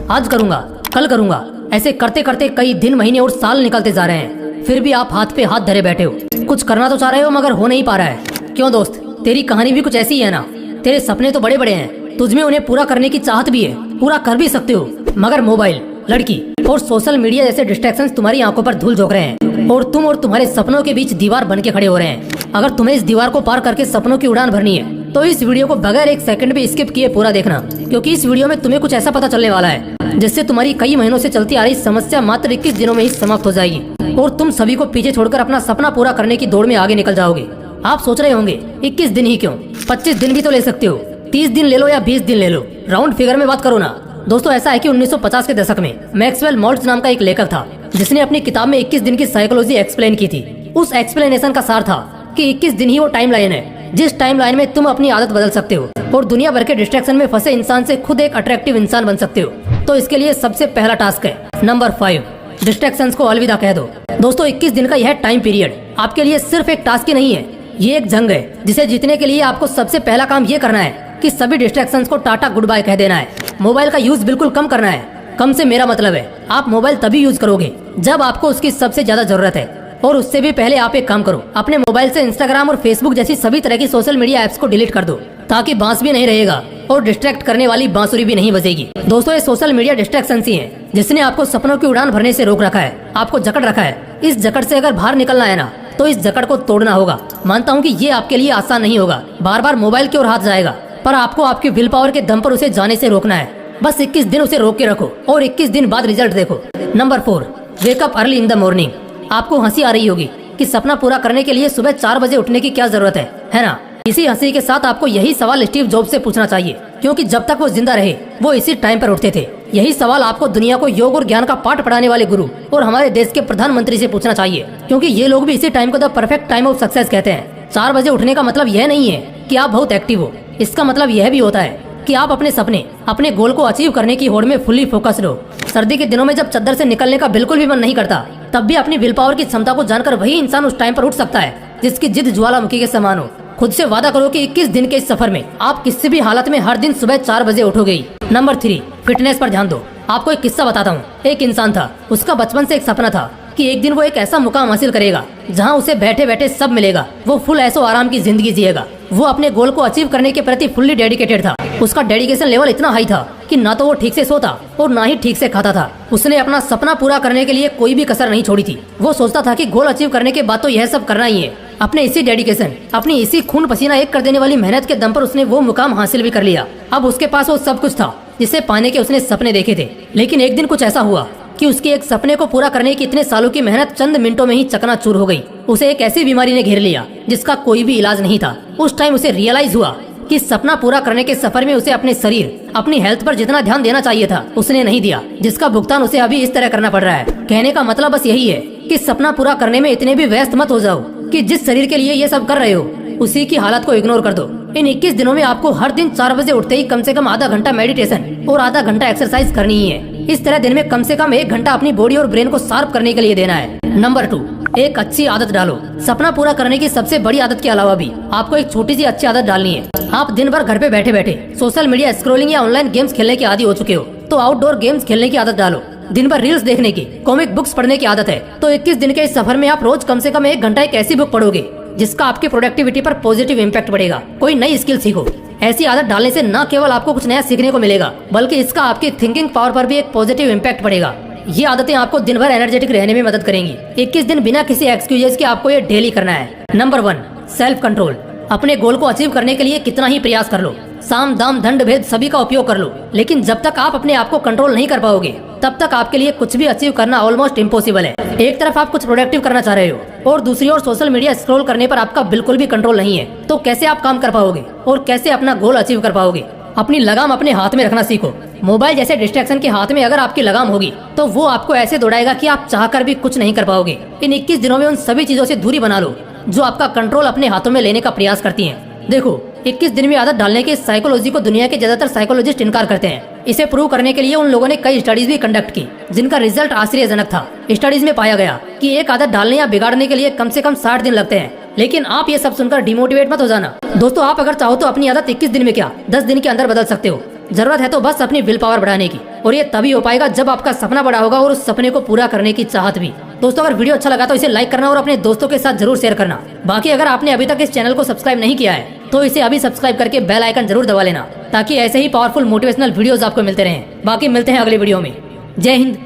आज करूंगा, कल करूंगा, ऐसे करते करते कई दिन, महीने और साल निकलते जा रहे हैं। फिर भी आप हाथ पे हाथ धरे बैठे हो। कुछ करना तो चाह रहे हो मगर हो नहीं पा रहा है। क्यों दोस्त, तेरी कहानी भी कुछ ऐसी ही है ना। तेरे सपने तो बड़े बड़े हैं, तुझमें उन्हें पूरा करने की चाहत भी है, पूरा कर भी सकते हो, मगर मोबाइल, लड़की और सोशल मीडिया जैसे डिस्ट्रैक्शंस तुम्हारी आंखों पर धूल झोंक रहे हैं और तुम और तुम्हारे सपनों के बीच दीवार बन के खड़े हो रहे हैं। अगर तुम्हें इस दीवार को पार करके सपनों की उड़ान भरनी है तो इस वीडियो को बगैर एक सेकंड भी स्किप किए पूरा देखना, क्योंकि इस वीडियो में तुम्हें कुछ ऐसा पता चलने वाला है जिससे तुम्हारी कई महीनों से चलती आ रही समस्या मात्र 21 दिनों में ही समाप्त हो जाएगी और तुम सभी को पीछे छोड़कर अपना सपना पूरा करने की दौड़ में आगे निकल जाओगे। आप सोच रहे होंगे 21 दिन ही क्यों, 25 दिन भी तो ले सकते हो, 30 दिन ले लो या 20 दिन ले लो, राउंड फिगर में बात करो ना। दोस्तों ऐसा है कि 1950 के दशक में मैक्सवेल मोल्ट्ज नाम का एक लेखक था जिसने अपनी किताब में 21 दिन की साइकोलॉजी एक्सप्लेन की थी। उस एक्सप्लेनेशन का सार था कि 21 दिन ही वो टाइम लाइन है जिस टाइम लाइन में तुम अपनी आदत बदल सकते हो और दुनिया भर के डिस्ट्रैक्शन में फंसे इंसान से खुद एक अट्रैक्टिव इंसान बन सकते हो। तो इसके लिए सबसे पहला टास्क है नंबर 5, डिस्ट्रैक्शंस को अलविदा कह दो। दोस्तों 21 दिन का यह टाइम पीरियड आपके लिए सिर्फ एक टास्क ही नहीं है, ये एक जंग है जिसे जीतने के लिए आपको सबसे पहला काम ये करना है कि सभी डिस्ट्रैक्शंस को टाटा गुड बाय कह देना है। मोबाइल का यूज बिल्कुल कम करना है। कम से मेरा मतलब है आप मोबाइल तभी यूज करोगे जब आपको उसकी सबसे ज्यादा जरूरत है, और उससे भी पहले आप एक काम करो, अपने मोबाइल से इंस्टाग्राम और फेसबुक जैसी सभी तरह की सोशल मीडिया ऐप्स को डिलीट कर दो ताकि बांस भी नहीं रहेगा और डिस्ट्रैक्ट करने वाली बांसुरी भी नहीं बजेगी। दोस्तों ये सोशल मीडिया डिस्ट्रैक्शन ही है जिसने आपको सपनों की उड़ान भरने से रोक रखा है, आपको जकड़ रखा है। इस जकड़ से अगर बाहर निकलना है ना तो इस जकड़ को तोड़ना होगा। मानता हूँ कि ये आपके लिए आसान नहीं होगा, बार बार मोबाइल की ओर हाथ जाएगा, पर आपको आपकी विल पावर के दम पर उसे जाने से रोकना है। बस 21 दिन उसे रोक के रखो और 21 दिन बाद रिजल्ट देखो। Number 4, wake up early in the morning. आपको हंसी आ रही होगी कि सपना पूरा करने के लिए सुबह 4 बजे उठने की क्या जरूरत है ना। इसी हंसी के साथ आपको यही सवाल स्टीव जॉब्स से पूछना चाहिए, क्योंकि जब तक वो जिंदा रहे वो इसी टाइम पर उठते थे। यही सवाल आपको दुनिया को योग और ज्ञान का पाठ पढ़ाने वाले गुरु और हमारे देश के प्रधानमंत्री से पूछना चाहिए, क्योंकि ये लोग भी इसी टाइम को the perfect time of success कहते हैं। 4 बजे उठने का मतलब यह नहीं है कि आप बहुत एक्टिव हो, इसका मतलब यह भी होता है कि आप अपने सपने, अपने गोल को अचीव करने की होड़ में फुल्ली फोकस्ड हो। सर्दी के दिनों में जब चद्दर से निकलने का बिल्कुल भी मन नहीं करता, तब भी अपनी विल पावर की क्षमता को जानकर वही इंसान उस टाइम पर उठ सकता है जिसकी जिद ज्वालामुखी के समान हो। खुद से वादा करो कि 21 दिन के इस सफर में आप किसी भी हालत में हर दिन सुबह 4 बजे उठोगे। नंबर 3, फिटनेस पर ध्यान दो। आपको एक किस्सा बताता हूँ। एक इंसान था, उसका बचपन से एक सपना था कि एक दिन वो एक ऐसा मुकाम हासिल करेगा जहाँ उसे बैठे बैठे सब मिलेगा। वो फुल ऐशो आराम की जिंदगी जिएगा। वो अपने गोल को अचीव करने के प्रति फुल्ली डेडिकेटेड था। उसका डेडिकेशन लेवल इतना हाई था कि ना तो वो ठीक से सोता और ना ही ठीक से खाता था। उसने अपना सपना पूरा करने के लिए कोई भी कसर नहीं छोड़ी थी। वो सोचता था कि गोल अचीव करने के बाद तो यह सब करना ही है। अपने इसी डेडिकेशन, अपनी इसी खून पसीना एक कर देने वाली मेहनत के दम पर उसने वो मुकाम हासिल भी कर लिया। अब उसके पास वो सब कुछ था जिसे पाने के उसने सपने देखे थे। लेकिन एक दिन कुछ ऐसा हुआ कि उसके एक सपने को पूरा करने की इतने सालों की मेहनत चंद मिनटों में ही चकनाचूर हो गई। उसे एक ऐसी बीमारी ने घेर लिया जिसका कोई भी इलाज नहीं था। उस टाइम उसे रियलाइज हुआ कि सपना पूरा करने के सफर में उसे अपने शरीर, अपनी हेल्थ पर जितना ध्यान देना चाहिए था उसने नहीं दिया, जिसका भुगतान उसे अभी इस तरह करना पड़ रहा है। कहने का मतलब बस यही है कि सपना पूरा करने में इतने भी व्यस्त मत हो जाओ कि जिस शरीर के लिए ये सब कर रहे हो उसी की हालत को इग्नोर कर दो। इन 21 दिनों में आपको हर दिन 4 बजे उठते ही कम से कम आधा घंटा मेडिटेशन और आधा घंटा एक्सरसाइज करनी ही है। इस तरह दिन में कम से कम 1 घंटा अपनी बॉडी और ब्रेन को शार्प करने के लिए देना है। नंबर 2, एक अच्छी आदत डालो। सपना पूरा करने की सबसे बड़ी आदत के अलावा भी आपको एक छोटी सी अच्छी आदत डालनी है। आप दिन भर घर पे बैठे बैठे सोशल मीडिया स्क्रॉलिंग या ऑनलाइन गेम्स खेलने के आदी हो चुके हो, तो आउटडोर गेम्स खेलने की आदत डालो। दिन भर रील्स देखने की, कॉमिक बुक्स पढ़ने की आदत है, तो 21 दिन के इस सफर में आप रोज कम से कम 1 घंटा एक ऐसी बुक पढ़ोगे जिसका आपकी प्रोडक्टिविटी पर पॉजिटिव इम्पैक्ट पड़ेगा। कोई नई स्किल सीखो। ऐसी आदत डालने से न केवल आपको कुछ नया सीखने को मिलेगा बल्कि इसका आपकी थिंकिंग पावर पर भी एक पॉजिटिव इम्पैक्ट पड़ेगा। ये आदतें आपको दिन भर एनर्जेटिक रहने में मदद करेंगी। 21 दिन बिना किसी एक्सक्यूजेस के आपको ये डेली करना है। Number 1, self control. अपने गोल को अचीव करने के लिए कितना ही प्रयास कर लो, साम दाम दंड भेद सभी का उपयोग कर लो, लेकिन जब तक आप अपने आप को कंट्रोल नहीं कर पाओगे तब तक आपके लिए कुछ भी अचीव करना ऑलमोस्ट इम्पॉसिबल है। एक तरफ आप कुछ प्रोडक्टिव करना चाह रहे हो और दूसरी ओर सोशल मीडिया स्क्रॉल करने पर आपका बिल्कुल भी कंट्रोल नहीं है, तो कैसे आप काम कर पाओगे और कैसे अपना गोल अचीव कर पाओगे? अपनी लगाम अपने हाथ में रखना सीखो। मोबाइल जैसे डिस्ट्रैक्शन के हाथ में अगर आपकी लगाम होगी तो वो आपको ऐसे दौड़ाएगा कि आप चाहकर भी कुछ नहीं कर पाओगे। इन 21 दिनों में उन सभी चीजों से दूरी बना लो जो आपका कंट्रोल अपने हाथों में लेने का प्रयास करती हैं। देखो, 21 दिन में आदत डालने की साइकोलॉजी को दुनिया के ज्यादातर साइकोलॉजिस्ट इनकार करते हैं। इसे प्रूव करने के लिए उन लोगों ने कई स्टडीज भी कंडक्ट की जिनका रिजल्ट आश्चर्यजनक था। स्टडीज में पाया गया कि एक आदत डालने या बिगाड़ने के लिए कम से कम 60 दिन लगते हैं। लेकिन आप ये सब सुनकर डिमोटिवेट मत हो जाना। दोस्तों, आप अगर चाहो तो अपनी आदत 21 दिन में क्या 10 दिन के अंदर बदल सकते हो। जरूरत है तो बस अपनी विल पावर बढ़ाने की और ये तभी हो पाएगा जब आपका सपना बड़ा होगा और उस सपने को पूरा करने की चाहत भी। दोस्तों अगर वीडियो अच्छा लगा तो इसे लाइक करना और अपने दोस्तों के साथ जरूर शेयर करना। बाकी अगर आपने अभी तक इस चैनल को सब्सक्राइब नहीं किया है तो इसे अभी सब्सक्राइब करके बेल आइकन जरूर दबा लेना, ताकि ऐसे ही पावरफुल मोटिवेशनल वीडियोस आपको मिलते रहें। बाकी मिलते हैं अगले वीडियो में। जय हिंद।